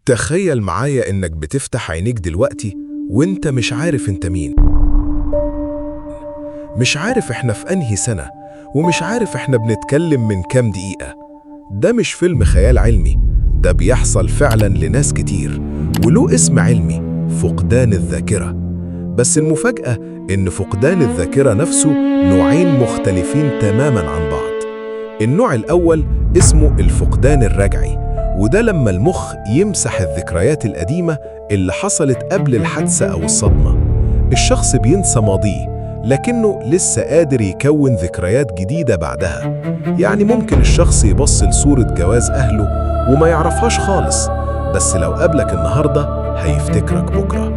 تخيل معايا إنك بتفتح عينيك دلوقتي وإنت مش عارف إنت مين. مش عارف إحنا في أنهي سنة، ومش عارف إحنا بنتكلم من كام دقيقة. ده مش فيلم خيال علمي، ده بيحصل فعلا لناس كتير وله اسم علمي: فقدان الذاكرة. بس المفاجأة إن فقدان الذاكرة نفسه نوعين مختلفين تماما عن بعض. النوع الأول اسمه الفقدان الرجعي، وده لما المخ يمسح الذكريات القديمة اللي حصلت قبل الحادثة أو الصدمة. الشخص بينسى ماضيه لكنه لسه قادر يكون ذكريات جديدة بعدها. يعني ممكن الشخص يبص لصورة جواز أهله وما يعرفهاش خالص، بس لو قابلك النهاردة هيفتكرك بكرة.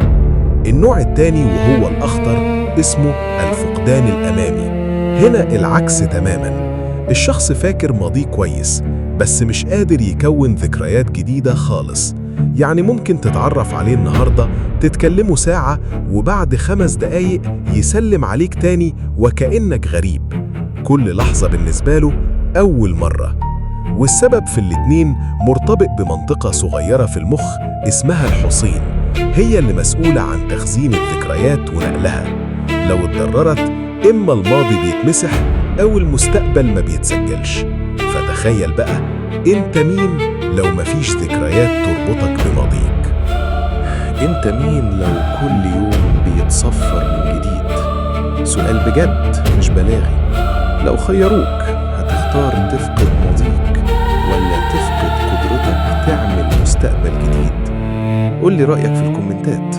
النوع التاني وهو الأخطر اسمه الفقدان الأمامي. هنا العكس تماما، الشخص فاكر ماضيه كويس بس مش قادر يكون ذكريات جديدة خالص. يعني ممكن تتعرف عليه النهاردة، تتكلموا ساعة، وبعد 5 دقايق يسلم عليك تاني وكأنك غريب. كل لحظة بالنسبة له أول مرة. والسبب في الاتنين مرتبط بمنطقة صغيرة في المخ اسمها الحصين، هي اللي مسؤولة عن تخزين الذكريات ونقلها. لو اتضررت إما الماضي بيتمسح أو المستقبل ما بيتسجلش. فتخيل بقى أنت مين لو مفيش ذكريات تربطك بماضيك؟ أنت مين لو كل يوم بيتصفر من جديد؟ سؤال بجد مش بلاغي. لو خيروك هتختار تفقد ماضيك ولا تفقد قدرتك تعمل مستقبل جديد؟ قول لي رأيك في الكومنتات.